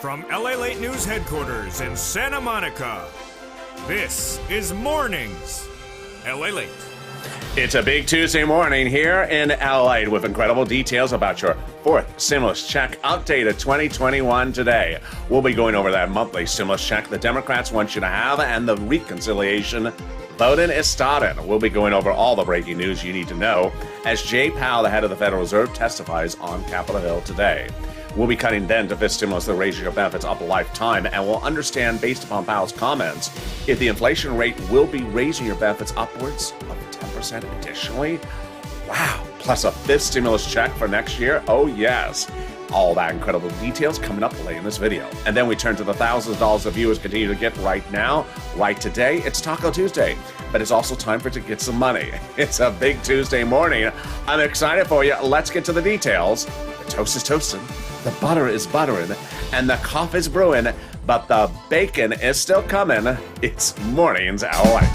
From LALATE News Headquarters in Santa Monica, this is Mornings LALATE. It's a big Tuesday morning here in LA with incredible details about your fourth stimulus check update of 2021 today. We'll be going over that monthly stimulus check the Democrats want you to have, and the reconciliation voting is started. We'll be going over all the breaking news you need to know as Jay Powell, the head of the Federal Reserve, testifies on Capitol Hill today. We'll be cutting then to fifth stimulus that raises your benefits up a lifetime, and we'll understand, based upon Powell's comments, if the inflation rate will be raising your benefits upwards of 10% additionally. Wow. Plus a fifth stimulus check for next year? Oh, yes. All that incredible details coming up late in this video. And then we turn to the thousands of dollars that viewers continue to get right now, right today. It's Taco Tuesday, but it's also time for it to get some money. It's a big Tuesday morning. I'm excited for you. Let's get to the details. The toast is toasting, the butter is buttering, and the coffee is brewing, but the bacon is still coming. It's Mornings LA.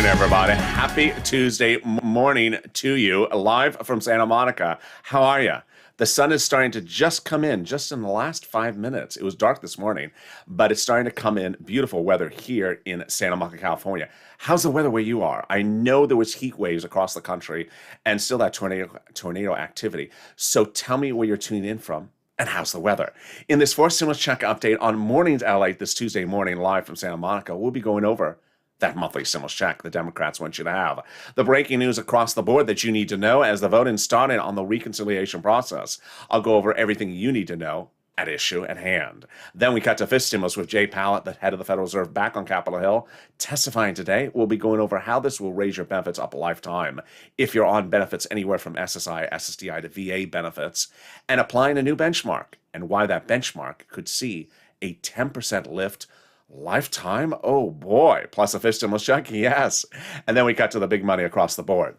Everybody, happy Tuesday morning to you, live from Santa Monica. How are you? The sun is starting to just come in just in the last 5 minutes. It was dark this morning, but it's starting to come in. Beautiful weather here in Santa Monica, California. How's the weather where you are? I know there was heat waves across the country and still that tornado activity. So tell me where you're tuning in from. And how's the weather? In this fourth stimulus check update on Mornings LA this Tuesday morning, live from Santa Monica, we'll be going over that monthly stimulus check the Democrats want you to have. The breaking news across the board that you need to know as the voting started on the reconciliation process. I'll go over everything you need to know at issue at hand. Then we cut to fifth stimulus with Jay Powell, the head of the Federal Reserve, back on Capitol Hill. Testifying today, we'll be going over how this will raise your benefits up a lifetime if you're on benefits anywhere from SSI, SSDI to VA benefits, and applying a new benchmark and why that benchmark could see a 10% lift lifetime? Oh boy. Plus a fifth stimulus check? Yes. And then we cut to the big money across the board.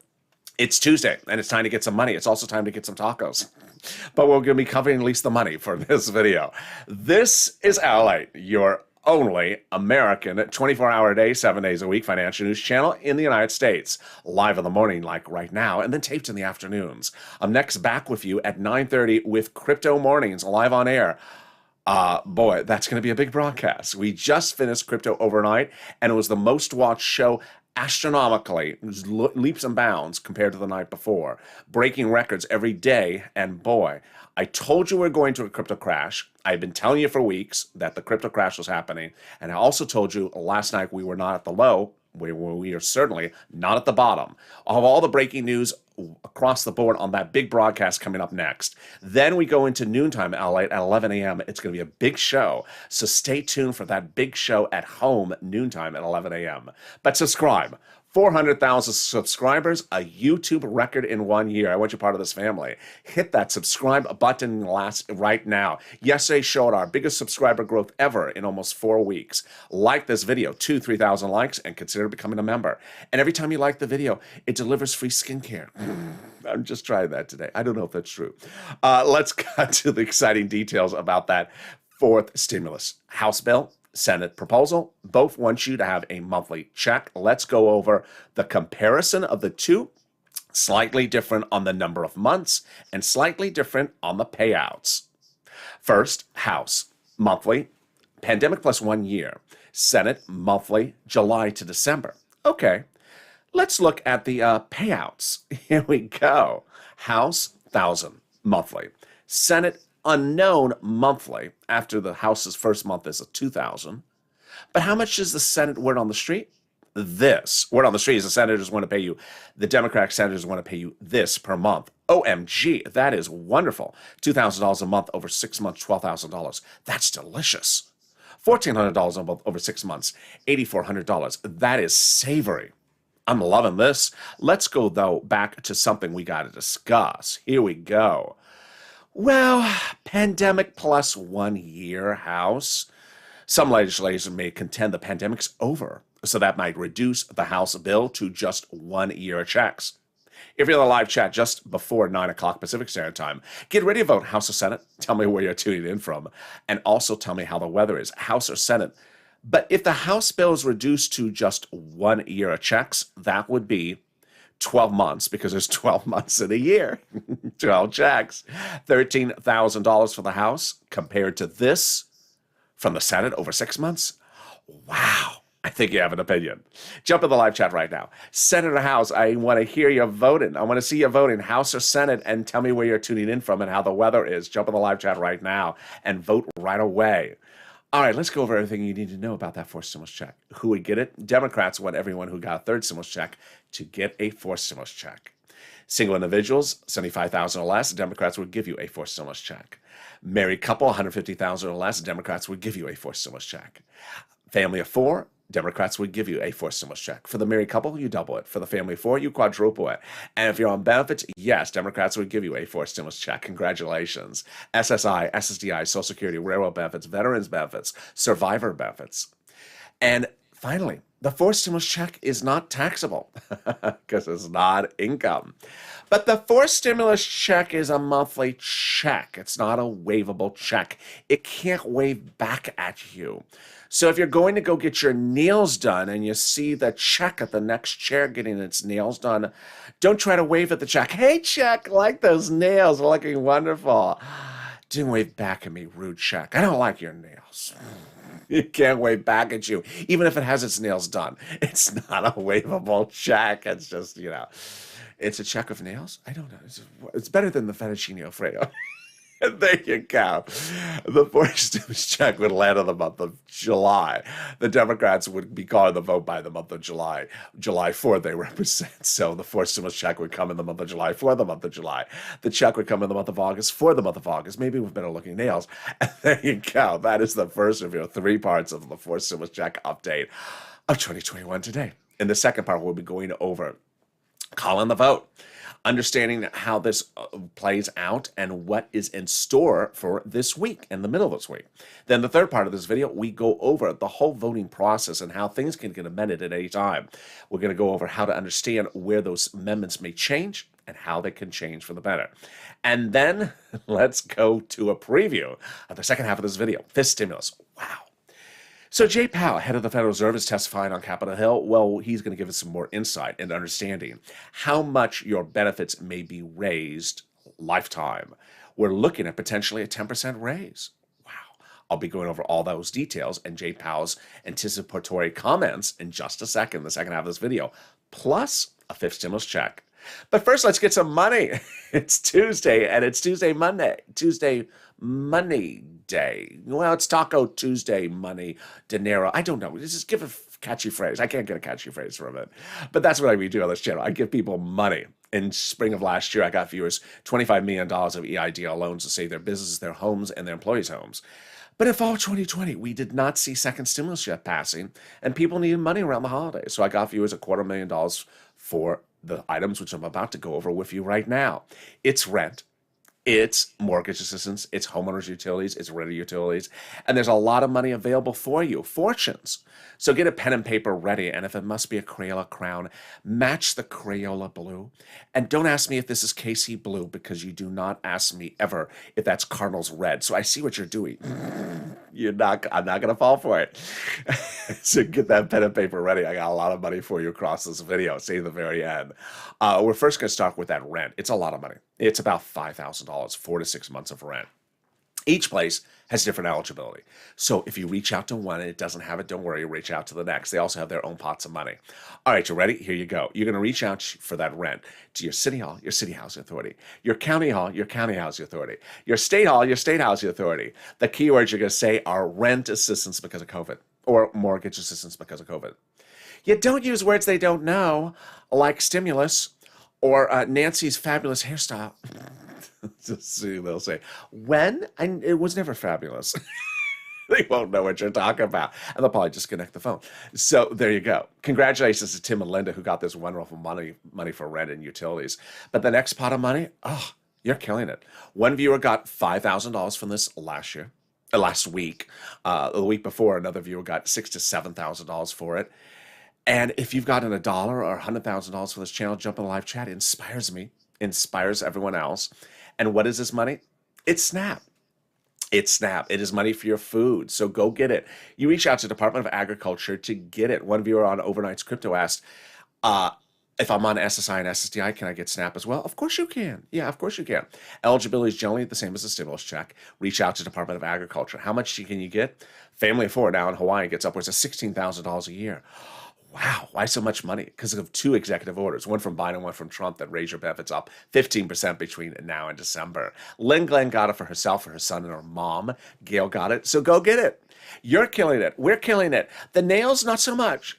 It's Tuesday, and it's time to get some money. It's also time to get some tacos. But we're going to be covering at least the money for this video. This is LA, your only American 24-hour a day, 7 days a week financial news channel in the United States. Live in the morning like right now, and then taped in the afternoons. I'm next back with you at 9:30 with Crypto Mornings live on air. Boy, that's going to be a big broadcast. We just finished Crypto Overnight, and it was the most watched show astronomically. It was leaps and bounds compared to the night before. Breaking records every day, and boy, I told you we're going to a crypto crash. I've been telling you for weeks that the crypto crash was happening, and I also told you last night we were not at the low. We are certainly not at the bottom. Of all the breaking news across the board on that big broadcast coming up next. Then we go into noontime LA at 11 a.m. It's going to be a big show. So stay tuned for that big show at home noontime at 11 a.m. But subscribe. 400,000 subscribers, a YouTube record in 1 year. I want you part of this family. Hit that subscribe button right now. Yesterday showed our biggest subscriber growth ever in almost 4 weeks. Like this video, 3,000 likes, and consider becoming a member. And every time you like the video, it delivers free skincare. I'm just trying that today. I don't know if that's true. Let's cut to the exciting details about that fourth stimulus. House bill, Senate proposal, both want you to have a monthly check. Let's go over the comparison of the two. Slightly different on the number of months and slightly different on the payouts. First, House, monthly, pandemic plus 1 year. Senate, monthly, July to December. Okay, let's look at the payouts. Here we go. House, 1,000, monthly. Senate, unknown, monthly, after the House's first month is a 2,000. But how much is the Senate word on the street? This. Word on the street is the senators want to pay you, the Democratic senators want to pay you this per month. OMG, that is wonderful. $2,000 a month over 6 months, $12,000. That's delicious. $1,400 a month over 6 months, $8,400. That is savory. I'm loving this. Let's go, though, back to something we got to discuss. Here we go. Well, pandemic plus 1 year, House. Some legislators may contend the pandemic's over, so that might reduce the House bill to just 1 year of checks. If you're in the live chat just before 9 o'clock Pacific Standard Time, get ready to vote House or Senate. Tell me where you're tuning in from, and also tell me how the weather is, House or Senate. But if the House bill is reduced to just 1 year of checks, that would be 12 months, because there's 12 months in a year. 12 checks. $13,000 for the House compared to this from the Senate over 6 months. Wow. I think you have an opinion. Jump in the live chat right now. Senate or House, I want to hear you voting. I want to see you voting, House or Senate, and tell me where you're tuning in from and how the weather is. Jump in the live chat right now and vote right away. All right, let's go over everything you need to know about that fourth stimulus check. Who would get it? Democrats want everyone who got a third stimulus check to get a fourth stimulus check. Single individuals, $75,000 or less, Democrats would give you a fourth stimulus check. Married couple, $150,000 or less, Democrats would give you a fourth stimulus check. Family of four, Democrats would give you a fourth stimulus check. For the married couple, you double it. For the family of four, you quadruple it. And if you're on benefits, yes, Democrats would give you a fourth stimulus check. Congratulations. SSI, SSDI, Social Security, railroad benefits, veterans benefits, survivor benefits. And finally, the fourth stimulus check is not taxable because it's not income. But the fourth stimulus check is a monthly check. It's not a waivable check. It can't wave back at you. So if you're going to go get your nails done and you see the check at the next chair getting its nails done, don't try to wave at the check. Hey, check, like those nails, they're looking wonderful. Didn't wave back at me, rude check. I don't like your nails. It can't wave back at you, even if it has its nails done. It's not a waivable check. It's just, it's a check of nails. I don't know. It's better than the fettuccine Alfredo. There you go. The fourth stimulus check would land in the month of July. The Democrats would be calling the vote by the month of July. July 4th they represent. So the fourth stimulus check would come in the month of July for the month of July. The check would come in the month of August for the month of August. Maybe with better looking nails. And there you go. That is the first of your 3 parts of the fourth stimulus check update of 2021 today. In the second part, we'll be going over calling the vote, understanding how this plays out and what is in store for this week, in the middle of this week. Then the third part of this video, we go over the whole voting process and how things can get amended at any time. We're going to go over how to understand where those amendments may change and how they can change for the better. And then let's go to a preview of the second half of this video, fifth stimulus. Wow. So Jay Powell, head of the Federal Reserve, is testifying on Capitol Hill. Well, he's going to give us some more insight and understanding how much your benefits may be raised lifetime. We're looking at potentially a 10% raise. Wow. I'll be going over all those details and Jay Powell's anticipatory comments in just a second, the second half of this video, plus a fifth stimulus check. But first, let's get some money. It's Tuesday, and it's Tuesday Money Day. Well, it's Taco Tuesday, money, dinero. I don't know. Just give a catchy phrase. I can't get a catchy phrase from it. But that's what I do on this channel. I give people money. In spring of last year, I got viewers $25 million of EIDL loans to save their businesses, their homes, and their employees' homes. But in fall 2020, we did not see second stimulus yet passing, and people needed money around the holidays. So I got viewers $250,000 for the items which I'm about to go over with you right now. It's rent, it's mortgage assistance, it's homeowners utilities, it's renter utilities, and there's a lot of money available for you, fortunes. So get a pen and paper ready, and if it must be a Crayola crown, match the Crayola blue. And don't ask me if this is KC blue, because you do not ask me ever if that's Cardinals red. So I see what you're doing. I'm not going to fall for it. So get that pen and paper ready. I got a lot of money for you across this video. See you at the very end. We're first going to start with that rent. It's a lot of money. It's about $5,000, 4 to 6 months of rent. Each place has different eligibility. So if you reach out to one and it doesn't have it, don't worry, reach out to the next. They also have their own pots of money. All right, you ready? Here you go. You're going to reach out for that rent to your city hall, your city housing authority, your county hall, your county housing authority, your state hall, your state housing authority. The keywords you're going to say are rent assistance because of COVID or mortgage assistance because of COVID. You don't use words they don't know, like stimulus or Nancy's fabulous hairstyle. See, they'll say, when? It was never fabulous. They won't know what you're talking about. And they'll probably disconnect the phone. So there you go. Congratulations to Tim and Linda who got this wonderful money for rent and utilities. But the next pot of money, oh, you're killing it. One viewer got $5,000 from this last year. last week. The week before, another viewer got $6,000 to $7,000 for it. And if you've gotten $1 or $100,000 for this channel, jump in the live chat. It inspires me, inspires everyone else. And what is this money? It's SNAP. It's SNAP. It is money for your food. So go get it. You reach out to the Department of Agriculture to get it. One viewer on Overnight's Crypto asked, if I'm on SSI and SSDI, can I get SNAP as well? Of course you can. Yeah, of course you can. Eligibility is generally the same as a stimulus check. Reach out to Department of Agriculture. How much can you get? Family of four now in Hawaii gets upwards of $16,000 a year. Wow, why so much money? Because of two executive orders, one from Biden, one from Trump, that raise your benefits up 15% between now and December. Lynn Glenn got it for herself, for her son, and her mom. Gail got it, so go get it. You're killing it. We're killing it. The nails, not so much.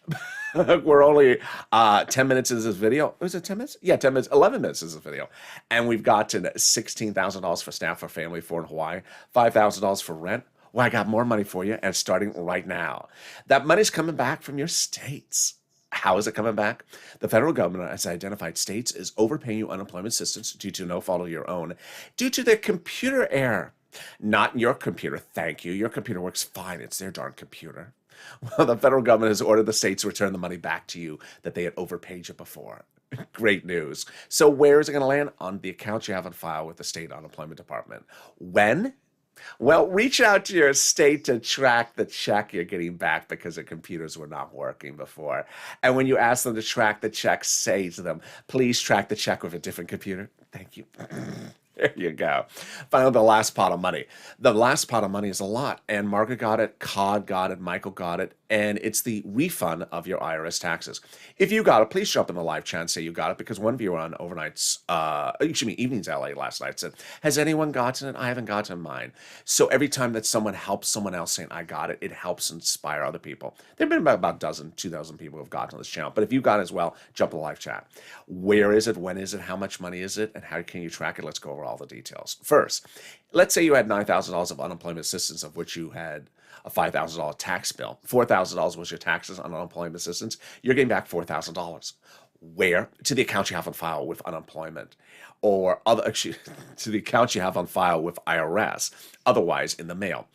We're only 10 minutes into this video. Was it 10 minutes? Yeah, 10 minutes, 11 minutes into this video. And we've gotten $16,000 for staff for family of four in Hawaii, $5,000 for rent. Well, I got more money for you, and it's starting right now. That money's coming back from your states. How is it coming back? The federal government has identified states as overpaying you unemployment assistance due to no fault of your own, due to their computer error. Not your computer, thank you. Your computer works fine. It's their darn computer. Well, the federal government has ordered the states to return the money back to you that they had overpaid you before. Great news. So where is it going to land? On the account you have on file with the state unemployment department. When? Well, reach out to your state to track the check you're getting back because the computers were not working before. And when you ask them to track the check, say to them, please track the check with a different computer. Thank you. There you go. Finally, the last pot of money. The last pot of money is a lot. And Margaret got it, Cod got it, Michael got it, and it's the refund of your IRS taxes. If you got it, please jump in the live chat and say you got it, because one viewer on Evenings LA last night said, has anyone gotten it? I haven't gotten mine. So every time that someone helps someone else saying, I got it, it helps inspire other people. There have been about a dozen, 2,000 people who have gotten on this channel. But if you got it as well, jump in the live chat. Where is it? When is it? How much money is it? And how can you track it? Let's go over all the details. First, let's say you had $9,000 of unemployment assistance, of which you had a $5,000 tax bill. $4,000 was your taxes on unemployment assistance. You're getting back $4,000. Where? To the account you have on file with unemployment, or to the account you have on file with IRS, otherwise in the mail.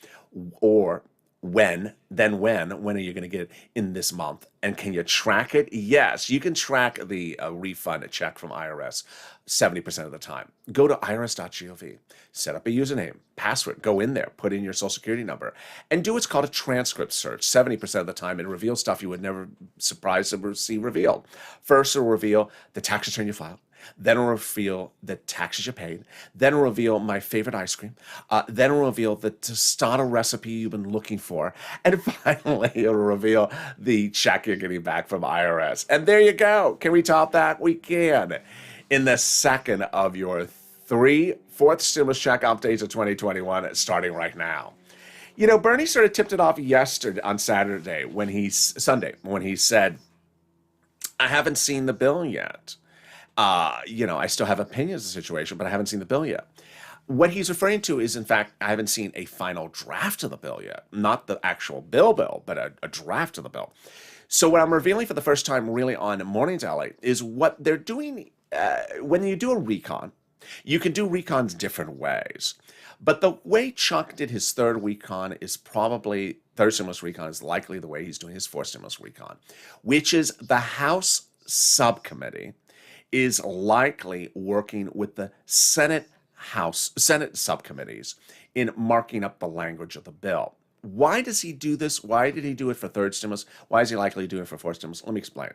Or when are you going to get it? In this month. And can you track it? Yes, you can track the refund check from IRS 70% of the time. Go to irs.gov, set up a username, password, go in there, put in your social security number, and do what's called a transcript search 70% of the time, and reveal stuff you would never surprise to see revealed. First, it'll reveal the tax return you filed. Then it'll reveal the taxes you paid. Then it'll reveal my favorite ice cream. Then it'll reveal the tostada recipe you've been looking for. And finally, it'll reveal the check you're getting back from IRS. And there you go. Can we top that? We can. In the second of your 3 fourth stimulus check updates of 2021, starting right now. You know, Bernie sort of tipped it off yesterday on Sunday, when he said, I haven't seen the bill yet. I still have opinions of the situation, but I haven't seen the bill yet. What he's referring to is, in fact, I haven't seen a final draft of the bill yet. Not the actual bill, but a draft of the bill. So what I'm revealing for the first time really on Mornings LA is what they're doing. When you do a recon, you can do recons different ways. But the way Chuck did his third stimulus recon is likely the way he's doing his fourth stimulus recon, which is the House subcommittee is likely working with the Senate subcommittees in marking up the language of the bill. Why does he do this? Why did he do it for third stimulus? Why is he likely doing it for fourth stimulus? Let me explain.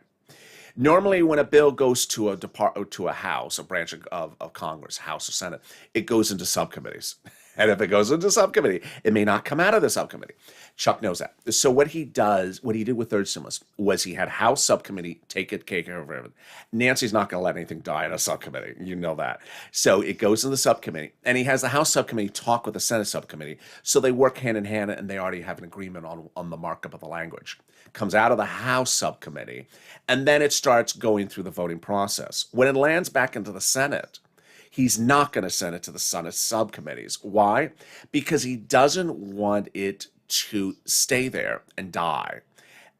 Normally, when a bill goes to a house, a branch of Congress, House or Senate, it goes into subcommittees. And if it goes into subcommittee, it may not come out of the subcommittee. Chuck knows that. So what he did with third stimulus was he had House subcommittee take care of everything. Nancy's not going to let anything die in a subcommittee. You know that. So it goes in the subcommittee, and he has the House subcommittee talk with the Senate subcommittee. So they work hand in hand, and they already have an agreement on the markup of the language. Comes out of the House subcommittee, and then it starts going through the voting process. When it lands back into the Senate, he's not going to send it to the Senate subcommittees. Why? Because he doesn't want it to stay there and die.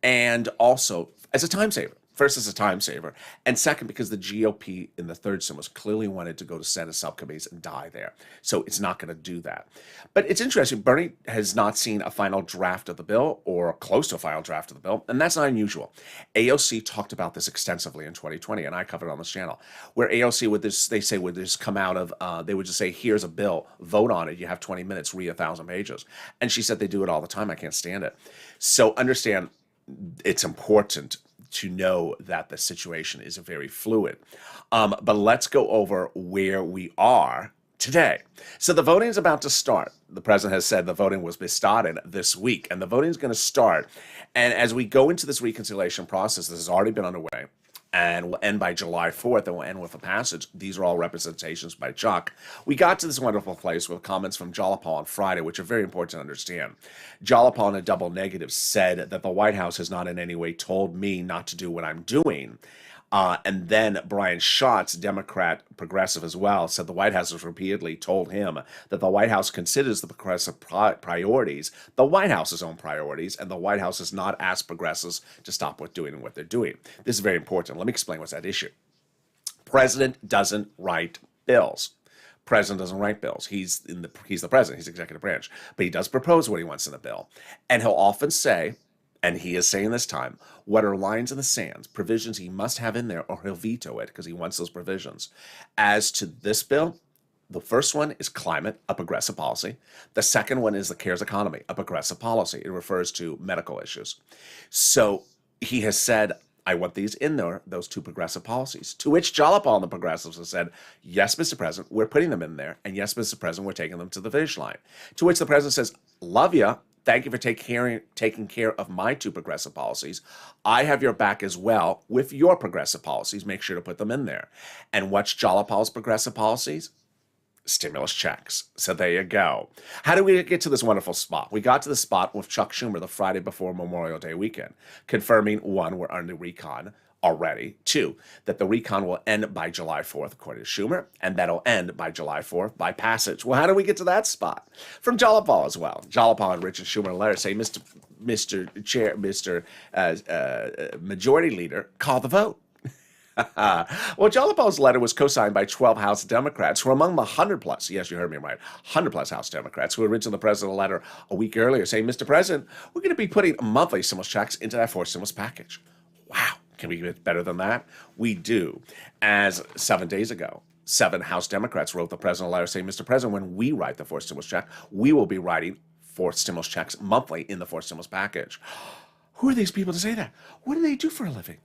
And also, as a time saver, First, it's a time saver. And second, because the GOP in the third stimulus clearly wanted to go to Senate subcommittees and die there. So it's not going to do that. But it's interesting. Bernie has not seen a final draft of the bill or close to a final draft of the bill. And that's not unusual. AOC talked about this extensively in 2020, and I covered it on this channel, where AOC would just come out of, they would just say, here's a bill, vote on it. You have 20 minutes, read 1,000 pages. And she said they do it all the time. I can't stand it. So understand, it's important to know that the situation is very fluid. But let's go over where we are today. So the voting is about to start. The president has said the voting was started this week, and the voting is going to start. And as we go into this reconciliation process, this has already been underway, and will end by July 4th, and will end with a passage. These are all representations by Chuck. We got to this wonderful place with comments from Jalapal on Friday, which are very important to understand. Jalapal, in a double negative, said that the White House has not in any way told me not to do what I'm doing. And then Brian Schatz, Democrat progressive as well, said the White House has repeatedly told him that the White House considers the progressive priorities the White House's own priorities, and the White House has not asked progressives to stop doing what they're doing. This is very important. Let me explain what's at issue. President doesn't write bills. President doesn't write bills. He's the president. He's executive branch. But he does propose what he wants in a bill. And he'll often say, and he is saying this time, what are lines in the sand, provisions he must have in there, or he'll veto it because he wants those provisions. As to this bill, the first one is climate, a progressive policy. The second one is the CARES economy, a progressive policy. It refers to medical issues. So he has said, I want these in there, those two progressive policies. To which Jalapal and the progressives have said, yes, Mr. President, we're putting them in there. And yes, Mr. President, we're taking them to the finish line. To which the president says, love ya. Thank you for taking care of my two progressive policies. I have your back as well with your progressive policies. Make sure to put them in there. And what's Jalapal's progressive policies? Stimulus checks. So there you go. How do we get to this wonderful spot? We got to the spot with Chuck Schumer the Friday before Memorial Day weekend, confirming, one, we're under recon already. Two, that the recon will end by July 4th, according to Schumer, and that'll end by July 4th by passage. Well, how do we get to that spot? From Jalapal as well. Jalapal and Richard Schumer in a letter say, Mr. Chair, Mr. Majority Leader, call the vote. Well, Jalapal's letter was co-signed by 12 House Democrats who are among the 100-plus, yes, you heard me right, 100-plus House Democrats who had written the president a letter a week earlier saying, Mr. President, we're going to be putting monthly stimulus checks into that fourth stimulus package. Wow. Can we get better than that? We do. As 7 days ago, 7 House Democrats wrote the president a letter saying, Mr. President, when we write the fourth stimulus check, we will be writing fourth stimulus checks monthly in the fourth stimulus package. Who are these people to say that? What do they do for a living?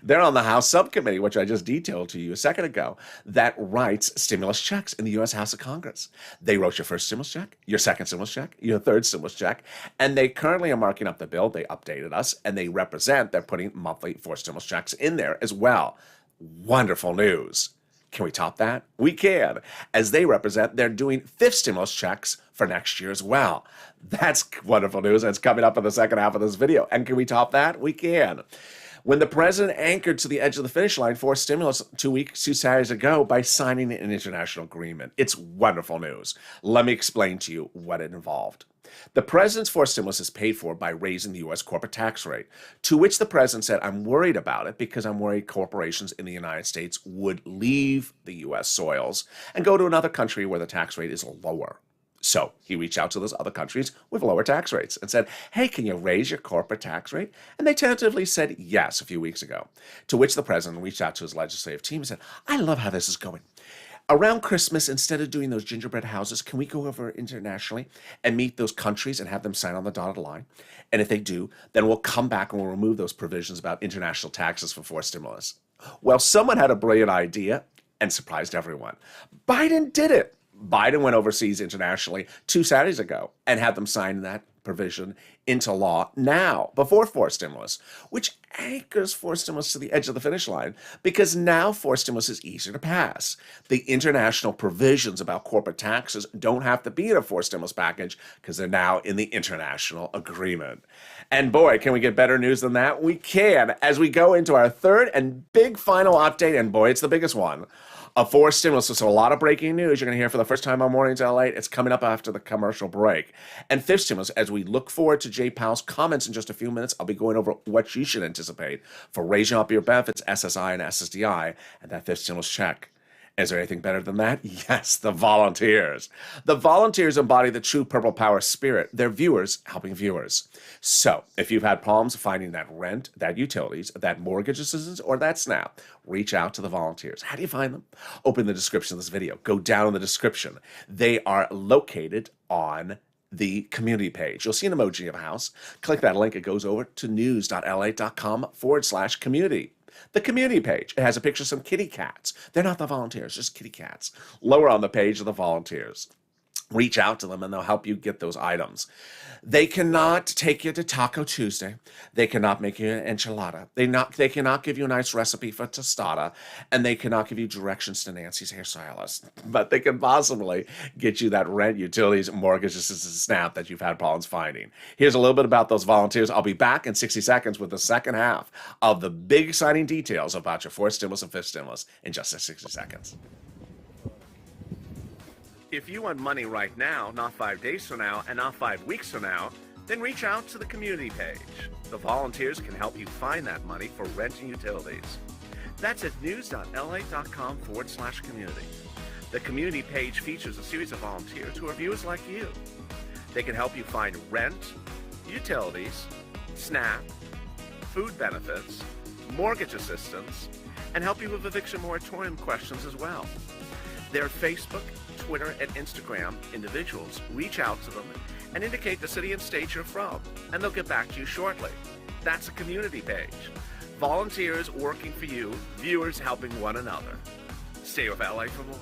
They're on the House subcommittee, which I just detailed to you a second ago, that writes stimulus checks in the U.S. House of Congress. They wrote your first stimulus check, your second stimulus check, your third stimulus check, and they currently are marking up the bill. They updated us, and they represent, they're putting monthly fourth stimulus checks in there as well. Wonderful news. Can we top that? We can. As they represent, they're doing fifth stimulus checks for next year as well. That's wonderful news. It's coming up in the second half of this video. And can we top that? We can. When the president anchored to the edge of the finish line for stimulus 2 Saturdays ago by signing an international agreement. It's wonderful news. Let me explain to you what it involved. The president's fourth stimulus is paid for by raising the U.S. corporate tax rate, to which the president said, I'm worried about it because I'm worried corporations in the United States would leave the U.S. soils and go to another country where the tax rate is lower. So he reached out to those other countries with lower tax rates and said, hey, can you raise your corporate tax rate? And they tentatively said yes a few weeks ago, to which the president reached out to his legislative team and said, I love how this is going. Around Christmas, instead of doing those gingerbread houses, can we go over internationally and meet those countries and have them sign on the dotted line? And if they do, then we'll come back and we'll remove those provisions about international taxes for fourth stimulus. Well, someone had a brilliant idea and surprised everyone. Biden did it. Biden went overseas internationally 2 Saturdays ago and had them sign that provision into law now, before fourth stimulus, which anchors fourth stimulus to the edge of the finish line because now fourth stimulus is easier to pass. The international provisions about corporate taxes don't have to be in a fourth stimulus package because they're now in the international agreement. And boy, can we get better news than that? We can, as we go into our third and big final update, and boy, it's the biggest one, For stimulus. So a lot of breaking news you're going to hear for the first time on Mornings LA. It's coming up after the commercial break. And fifth stimulus, as we look forward to Jay Powell's comments in just a few minutes, I'll be going over what you should anticipate for raising up your benefits, SSI and SSDI, and that fifth stimulus check. Is there anything better than that? Yes, the volunteers. The volunteers embody the true Purple Power spirit. They're viewers helping viewers. So if you've had problems finding that rent, that utilities, that mortgage assistance, or that SNAP, reach out to the volunteers. How do you find them? Open the description of this video. Go down in the description. They are located on the community page. You'll see an emoji of a house. Click that link. It goes over to news.lalate.com/community. The community page. It has a picture of some kitty cats. They're not the volunteers, just kitty cats. Lower on the page are the volunteers. Reach out to them and they'll help you get those items. They cannot take you to Taco Tuesday. They cannot make you an enchilada. They cannot give you a nice recipe for tostada. And they cannot give you directions to Nancy's hairstylist. But they can possibly get you that rent, utilities, mortgage assistance, SNAP that you've had problems finding. Here's a little bit about those volunteers. I'll be back in 60 seconds with the second half of the big exciting details about your fourth stimulus and fifth stimulus in just 60 seconds. If you want money right now, not 5 days from now, and not 5 weeks from now, then reach out to the community page. The volunteers can help you find that money for rent and utilities. That's at news.lalate.com/community. The community page features a series of volunteers who are viewers like you. They can help you find rent, utilities, SNAP, food benefits, mortgage assistance, and help you with eviction moratorium questions as well. Their Facebook, Twitter, and Instagram individuals reach out to them and indicate the city and state you're from, and they'll get back to you shortly. That's a community page. Volunteers working for you, viewers helping one another. Stay with LA for more.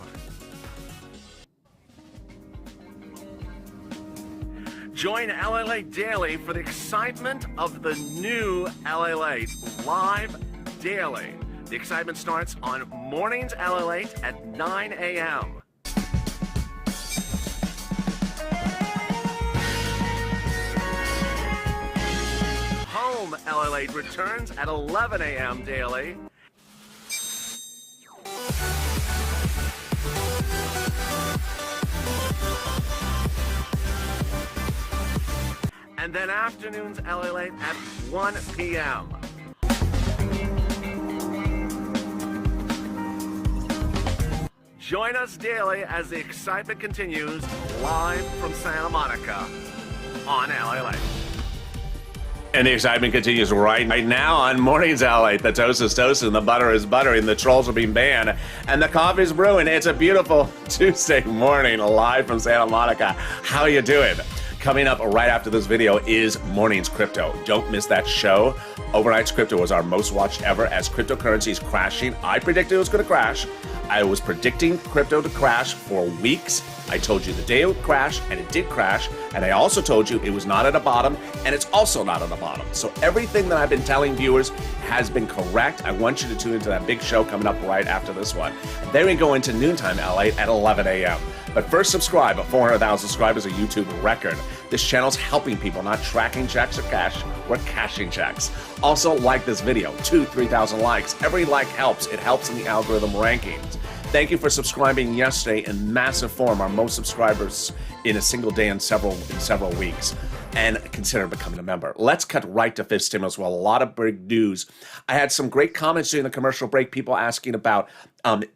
Join LALATE Daily for the excitement of the new LALATE live daily. The excitement starts on Mornings LALATE at 9 a.m. Home LALATE returns at 11 a.m. daily. And then afternoons LALATE at 1 p.m. Join us daily as the excitement continues live from Santa Monica on LALATE. And the excitement continues right now on Mornings LALATE. The toast is toasting, the butter is buttering, the trolls are being banned, and the coffee is brewing. It's a beautiful Tuesday morning live from Santa Monica. How you doing? Coming up right after this video is Mornings Crypto. Don't miss that show. Overnight's Crypto was our most watched ever as cryptocurrency is crashing. I predicted it was going to crash. I was predicting crypto to crash for weeks. I told you the day it would crash, and it did crash. And I also told you it was not at a bottom, and it's also not at a bottom. So everything that I've been telling viewers has been correct. I want you to tune into that big show coming up right after this one. And then we go into noontime LA at 11 a.m. But first, subscribe. At 400,000 subscribers, a YouTube record. This channel's helping people, not tracking checks or cash. We're cashing checks. Also, like this video. 3,000 likes. Every like helps. It helps in the algorithm rankings. Thank you for subscribing yesterday in massive form, our most subscribers in a single day in several weeks. And consider becoming a member. Let's cut right to fifth stimulus. Well, a lot of big news. I had some great comments during the commercial break, people asking about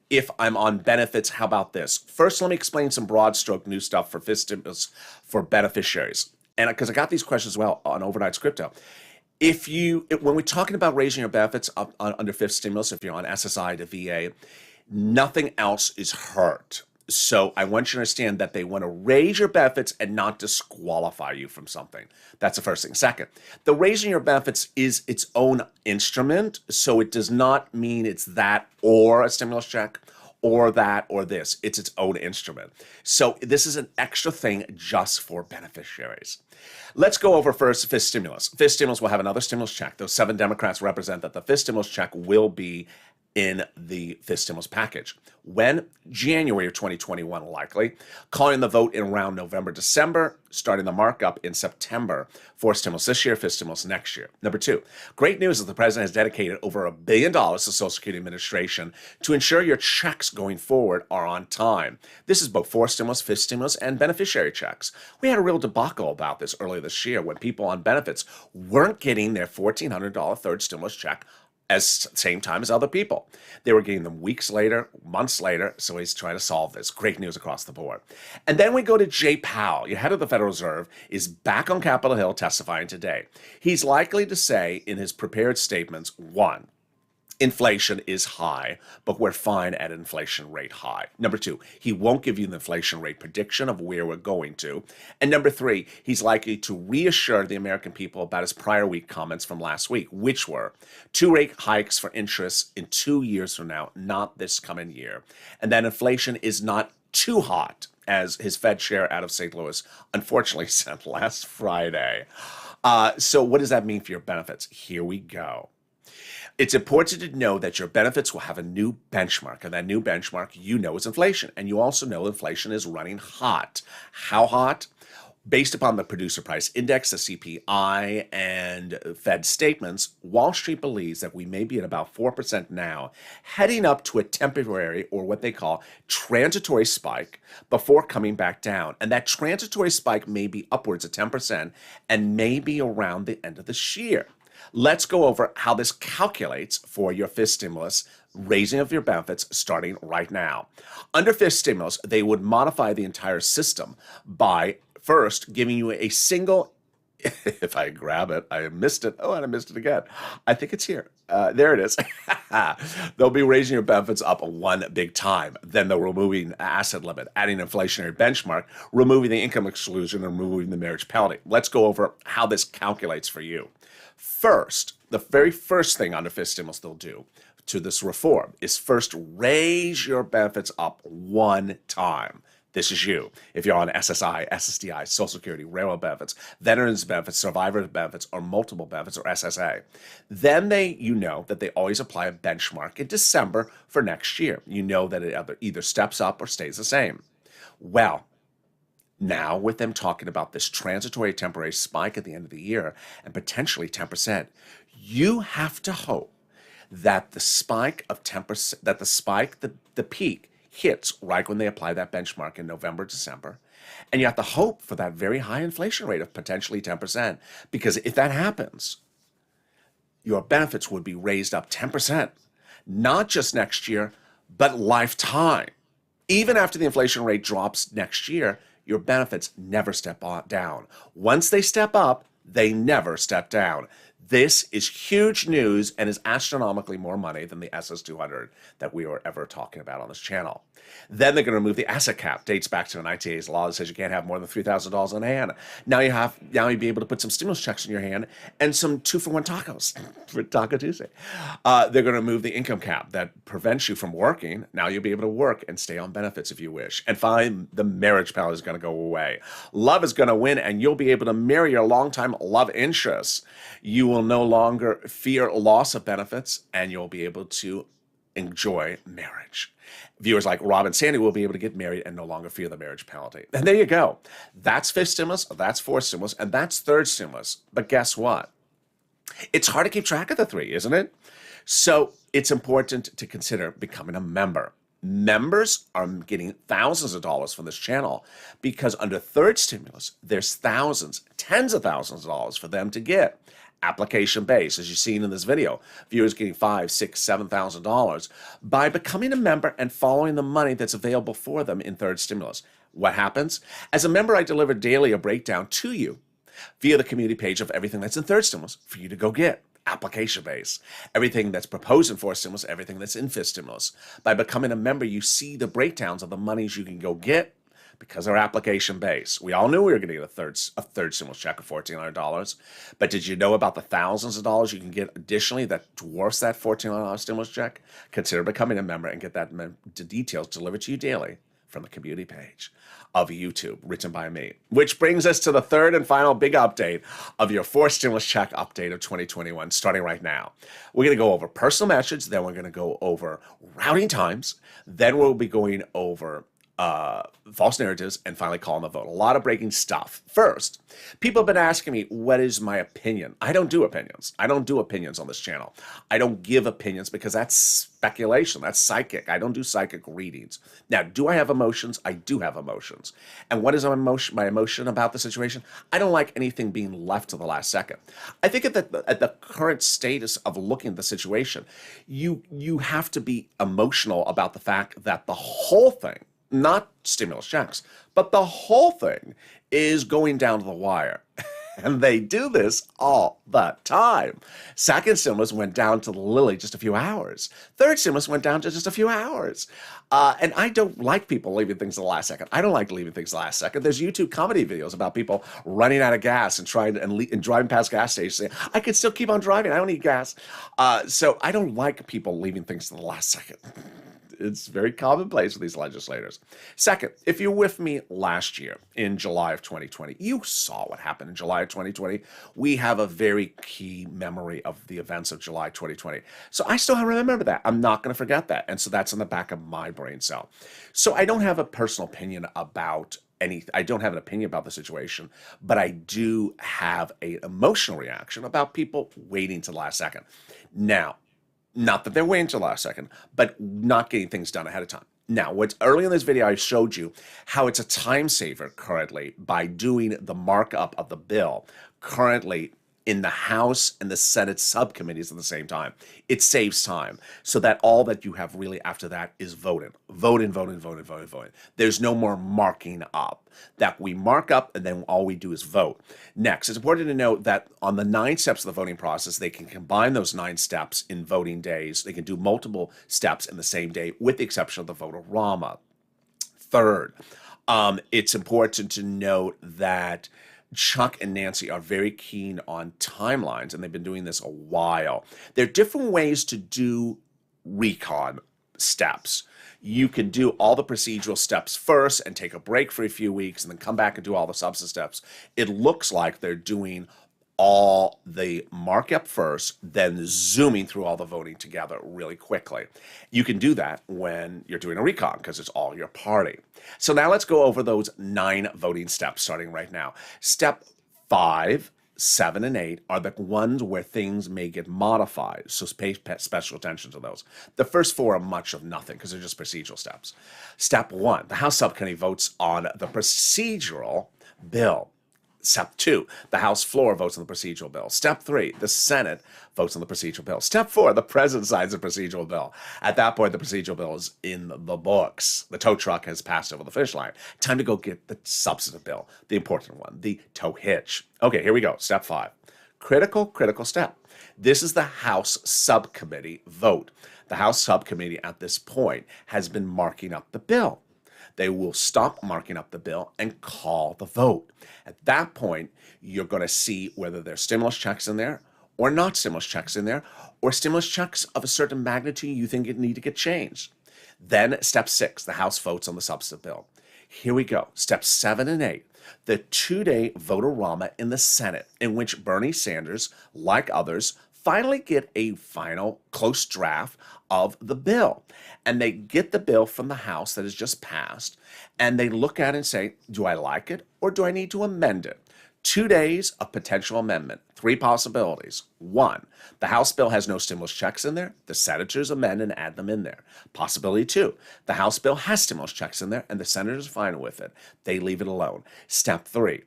if I'm on benefits, how about this? First, let me explain some broad stroke new stuff for fifth stimulus for beneficiaries. And because I got these questions as well on Overnight's Crypto. When we're talking about raising your benefits under fifth stimulus, if you're on SSI to VA, nothing else is hurt. So I want you to understand that they want to raise your benefits and not disqualify you from something. That's the first thing. Second, the raising your benefits is its own instrument. So it does not mean it's that or a stimulus check or that or this. It's its own instrument. So this is an extra thing just for beneficiaries. Let's go over first fifth stimulus. Fifth stimulus will have another stimulus check. Those 7 Democrats represent that the fifth stimulus check will be in the fifth stimulus package. When? January of 2021, likely. Calling the vote in around November, December, starting the markup in September. Fourth stimulus this year, fifth stimulus next year. Number two, great news is the president has dedicated over $1 billion to Social Security Administration to ensure your checks going forward are on time. This is both fourth stimulus, fifth stimulus, and beneficiary checks. We had a real debacle about this earlier this year when people on benefits weren't getting their $1,400 third stimulus check as same time as other people. They were getting them weeks later, months later, so he's trying to solve this. Great news across the board. And then we go to Jay Powell, your head of the Federal Reserve, is back on Capitol Hill testifying today. He's likely to say in his prepared statements, one, inflation is high, but we're fine at inflation rate high. Number two, he won't give you the inflation rate prediction of where we're going to. And number three, he's likely to reassure the American people about his prior week comments from last week, which were 2 rate hikes for interest in 2 years from now, not this coming year. And that inflation is not too hot, as his Fed chair out of St. Louis unfortunately said last Friday. So what does that mean for your benefits? Here we go. It's important to know that your benefits will have a new benchmark, and that new benchmark is inflation. And you also know inflation is running hot. How hot? Based upon the producer price index, the CPI, and Fed statements, Wall Street believes that we may be at about 4% now, heading up to a temporary, or what they call transitory spike, before coming back down. And that transitory spike may be upwards of 10% and may be around the end of this year. Let's go over how this calculates for your fifth stimulus, raising of your benefits starting right now. Under fifth stimulus, they would modify the entire system by first giving you a single, if I grab it, I missed it. Oh, and I missed it again. I think it's here. There it is. They'll be raising your benefits up one big time. Then they're removing asset limit, adding inflationary benchmark, removing the income exclusion, and removing the marriage penalty. Let's go over how this calculates for you. First, the very first thing under fifth stimulus they'll do to this reform is first raise your benefits up one time. This is you. If you're on SSI, SSDI, Social Security, railroad benefits, veterans benefits, survivor benefits, or multiple benefits, or SSA. Then you know that they always apply a benchmark in December for next year. You know that it either steps up or stays the same. Well, now, with them talking about this transitory temporary spike at the end of the year and potentially 10%, you have to hope that the spike of 10%, the peak hits right when they apply that benchmark in November, December. And you have to hope for that very high inflation rate of potentially 10%, because if that happens, your benefits would be raised up 10%, not just next year, but lifetime. Even after the inflation rate drops next year, your benefits never step down. Once they step up, they never step down. This is huge news and is astronomically more money than the SS200 that we were ever talking about on this channel. Then they're going to remove the asset cap. Dates back to the 1980s law that says you can't have more than $3,000 in hand. Now you'll be able to put some stimulus checks in your hand and some 2-for-1 tacos for Taco Tuesday. They're going to remove the income cap that prevents you from working. Now you'll be able to work and stay on benefits if you wish. And finally, the marriage penalty is going to go away. Love is going to win, and you'll be able to marry your longtime love interests. You will no longer fear loss of benefits, and you'll be able to enjoy marriage. Viewers like Rob and Sandy will be able to get married and no longer fear the marriage penalty. And there you go. That's fifth stimulus, that's fourth stimulus, and that's third stimulus. But guess what? It's hard to keep track of the three, isn't it? So it's important to consider becoming a member. Members are getting thousands of dollars from this channel because under third stimulus, there's thousands, tens of thousands of dollars for them to get. Application based, as you've seen in this video, viewers getting $5,000, $6,000, $7,000 by becoming a member and following the money that's available for them in third stimulus. What happens? As a member, I deliver daily a breakdown to you via the community page of everything that's in third stimulus for you to go get. Application based. Everything that's proposed in fourth stimulus, everything that's in fifth stimulus. By becoming a member, you see the breakdowns of the monies you can go get because they're application based. We all knew we were going to get a third stimulus check of $1,400, but did you know about the thousands of dollars you can get additionally that dwarfs that $1,400 stimulus check? Consider becoming a member and get the details delivered to you daily from the community page of YouTube, written by me. Which brings us to the third and final big update of your 4 stimulus check update of 2021, starting right now. We're going to go over personal message, then we're going to go over routing times, then we'll be going over false narratives, and finally calling the vote. A lot of breaking stuff. First, people have been asking me, what is my opinion? I don't do opinions. I don't do opinions on this channel. I don't give opinions because that's speculation. That's psychic. I don't do psychic readings. Now, do I have emotions? I do have emotions. And what is my emotion about the situation? I don't like anything being left to the last second. I think at the current status of looking at the situation, you have to be emotional about the fact that the whole thing, not stimulus checks, but the whole thing is going down to the wire. And they do this all the time. Second stimulus went down to the lily just a few hours. Third stimulus went down to just a few hours. And I don't like people leaving things to the last second. I don't like leaving things to the last second. There's YouTube comedy videos about people running out of gas and driving past gas stations saying, I can still keep on driving. I don't need gas. So I don't like people leaving things to the last second. It's very commonplace with these legislators. Second, if you're with me last year in July of 2020, you saw what happened in July of 2020. We have a very key memory of the events of July 2020. So I still remember that. I'm not going to forget that. And so that's in the back of my brain cell. So I don't have a personal opinion about I don't have an opinion about the situation, but I do have an emotional reaction about people waiting to the last second. Now, not that they're waiting till the last second, but not getting things done ahead of time. Now, what's early in this video, I showed you how it's a time saver currently by doing the markup of the bill currently in the House and the Senate subcommittees at the same time. It saves time so that all that you have really after that is voting. Voting. There's no more marking up. That we mark up and then all we do is vote. Next, it's important to note that on the 9 steps of the voting process, they can combine those 9 steps in voting days. They can do multiple steps in the same day with the exception of the vote-a-rama. Third, it's important to note that Chuck and Nancy are very keen on timelines, and they've been doing this a while. There are different ways to do recon steps. You can do all the procedural steps first and take a break for a few weeks and then come back and do all the substance steps. It looks like they're doing all the markup first, then zooming through all the voting together really quickly. You can do that when you're doing a recon because it's all your party. So now let's go over those 9 voting steps starting right now. Step 5, 7, and 8 are the ones where things may get modified, so pay special attention to those. The first 4 are much of nothing because they're just procedural steps. Step 1, the House subcommittee votes on the procedural bill. Step 2, the House floor votes on the procedural bill. Step 3, the Senate votes on the procedural bill. Step 4, the President signs the procedural bill. At that point, the procedural bill is in the books. The tow truck has passed over the finish line. Time to go get the substantive bill, the important one, the tow hitch. Okay, here we go. Step 5, critical step. This is the House subcommittee vote. The House subcommittee at this point has been marking up the bill. They will stop marking up the bill and call the vote. At that point, you're going to see whether there's stimulus checks in there or not stimulus checks in there, or stimulus checks of a certain magnitude you think need to get changed. Then step 6, the House votes on the substantive bill. Here we go. Steps 7 and 8, the 2-day vote-a-rama in the Senate, in which Bernie Sanders, like others, finally get a final close draft of the bill. And they get the bill from the House that has just passed, and they look at it and say, do I like it or do I need to amend it? 2 days of potential amendment. 3 possibilities. 1, the House bill has no stimulus checks in there. The senators amend and add them in there. Possibility 2, the House bill has stimulus checks in there and the senators are fine with it. They leave it alone. Step 3,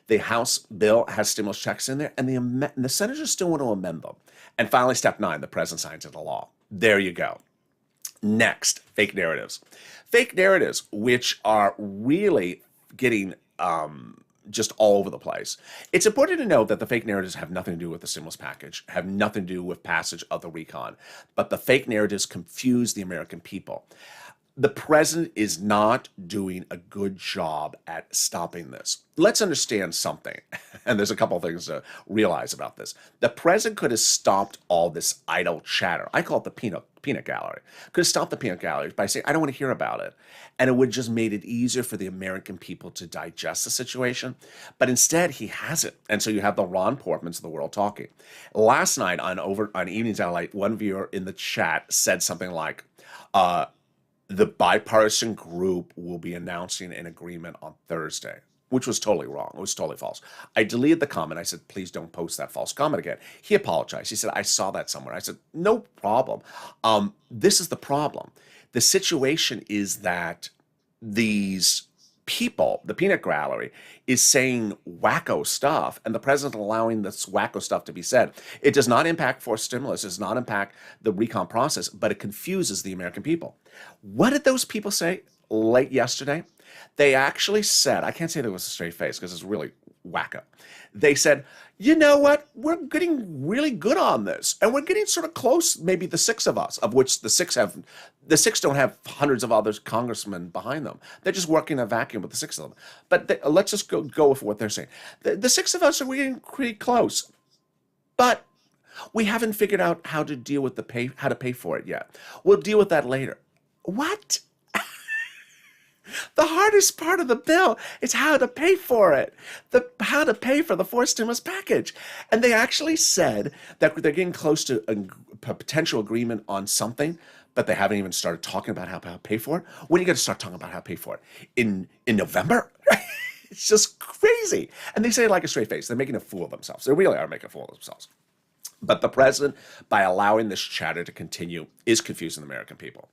the House bill has stimulus checks in there and the senators still want to amend them. And finally, step 9, the president signs into law. There you go. Next, fake narratives. Fake narratives, which are really getting just all over the place. It's important to note that the fake narratives have nothing to do with the stimulus package, have nothing to do with passage of the recon, but the fake narratives confuse the American people. The president is not doing a good job at stopping this. Let's understand something, and there's a couple of things to realize about this. The president could have stopped all this idle chatter. I call it the peanut gallery. Could have stopped the peanut gallery by saying, I don't want to hear about it. And it would have just made it easier for the American people to digest the situation. But instead, he hasn't. And so you have the Ron Portmans of the world talking. Last night on Evenings at LALATE, one viewer in the chat said something like, the bipartisan group will be announcing an agreement on Thursday, which was totally wrong. It was totally false. I deleted the comment. I said, please don't post that false comment again. He apologized. He said, I saw that somewhere. I said, no problem. This is the problem. The situation is that these people, the peanut gallery, is saying wacko stuff, and the president allowing this wacko stuff to be said. It does not impact forced stimulus, it does not impact the recon process, but it confuses the American people. What did those people say late yesterday? They actually said, I can't say there was a straight face because it's really wacko. They said, you know what, we're getting really good on this, and we're getting sort of close, maybe the six of us, of which the six don't have hundreds of other congressmen behind them. They're just working a vacuum with the six of them. But let's just go with what they're saying. The six of us are getting pretty close, but we haven't figured out how to deal with how to pay for it yet. We'll deal with that later. What? The hardest part of the bill is how to pay for it, how to pay for the forced stimulus package. And they actually said that they're getting close to a potential agreement on something, but they haven't even started talking about how to pay for it. When are you going to start talking about how to pay for it? In November? It's just crazy. And they say it like a straight face. They're making a fool of themselves. They really are making a fool of themselves. But the president, by allowing this chatter to continue, is confusing the American people.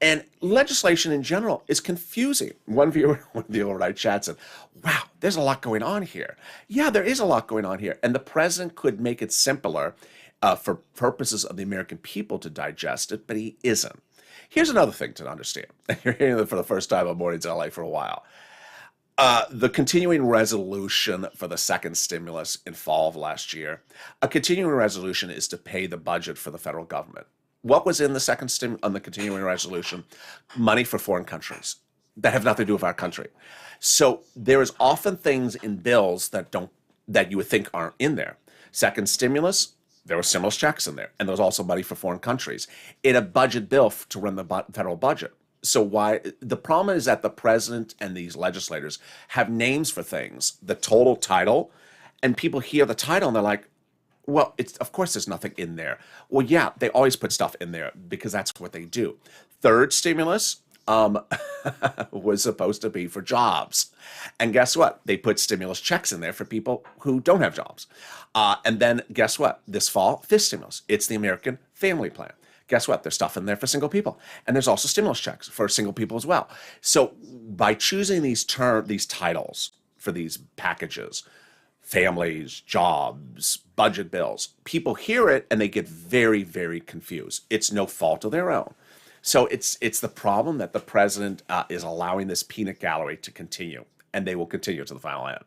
And legislation in general is confusing. One viewer in the overnight chat said, wow, there's a lot going on here. Yeah, there is a lot going on here. And the president could make it simpler for purposes of the American people to digest it, but he isn't. Here's another thing to understand. You're hearing it for the first time on Mornings in LA for a while. The continuing resolution for the second stimulus in fall of last year, a continuing resolution is to pay the budget for the federal government. What was in the second on the continuing resolution? Money for foreign countries that have nothing to do with our country. So there is often things in bills that you would think aren't in there. Second stimulus, there were stimulus checks in there, and there was also money for foreign countries in a budget bill to run the federal budget. So the problem is that the president and these legislators have names for things, the total title, and people hear the title and they're like, well, of course there's nothing in there. Well, yeah, they always put stuff in there because that's what they do. Third stimulus was supposed to be for jobs. And guess what? They put stimulus checks in there for people who don't have jobs. And then guess what? This fall, fifth stimulus. It's the American Family Plan. Guess what? There's stuff in there for single people. And there's also stimulus checks for single people as well. So by choosing these titles for these packages, families, jobs, budget bills, people hear it and they get very, very confused. It's no fault of their own. So it's the problem that the president is allowing this peanut gallery to continue, and they will continue to the final end.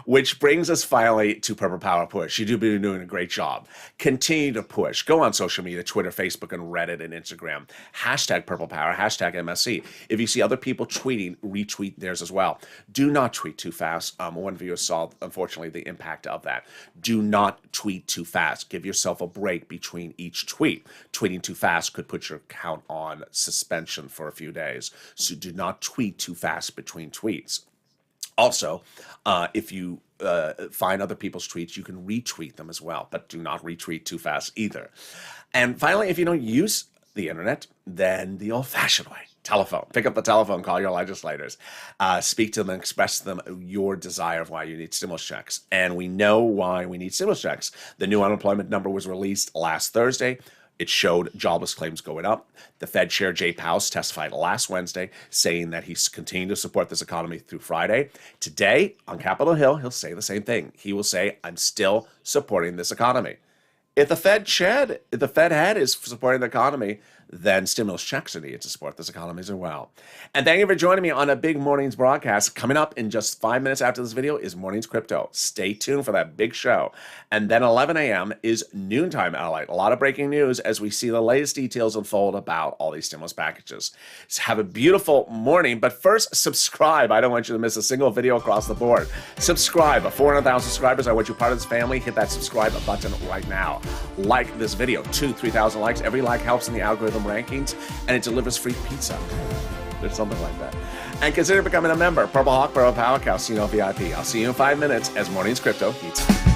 Which brings us finally to Purple Power Push. You've been doing a great job. Continue to push. Go on social media, Twitter, Facebook, and Reddit and Instagram. Hashtag Purple Power, hashtag MSC. If you see other people tweeting, retweet theirs as well. Do not tweet too fast. One viewer saw, unfortunately, the impact of that. Do not tweet too fast. Give yourself a break between each tweet. Tweeting too fast could put your account on suspension for a few days. So do not tweet too fast between tweets. Also, if you find other people's tweets, you can retweet them as well, but do not retweet too fast either. And finally, if you don't use the internet, then the old-fashioned way, telephone. Pick up the telephone, call your legislators, speak to them, and express to them your desire of why you need stimulus checks. And we know why we need stimulus checks. The new unemployment number was released last Thursday. It showed jobless claims going up. The Fed Chair Jay Powell testified last Wednesday saying that he's continuing to support this economy through Friday. Today, on Capitol Hill, he'll say the same thing. He will say, I'm still supporting this economy. If the Fed head is supporting the economy, then stimulus checks are needed to support this economy as well. And thank you for joining me on a big morning's broadcast. Coming up in just 5 minutes after this video is Morning's Crypto. Stay tuned for that big show. And then 11 a.m. is Noontime LALATE. A lot of breaking news as we see the latest details unfold about all these stimulus packages. So have a beautiful morning, but first subscribe. I don't want you to miss a single video across the board. Subscribe. 400,000 subscribers. I want you part of this family. Hit that subscribe button right now. Like this video. 3,000 likes. Every like helps in the algorithm rankings, and it delivers free pizza. There's something like that. And consider becoming a member. Purple Hawk, Purple Power Cow, VIP. I'll see you in 5 minutes as Morning's Crypto heats.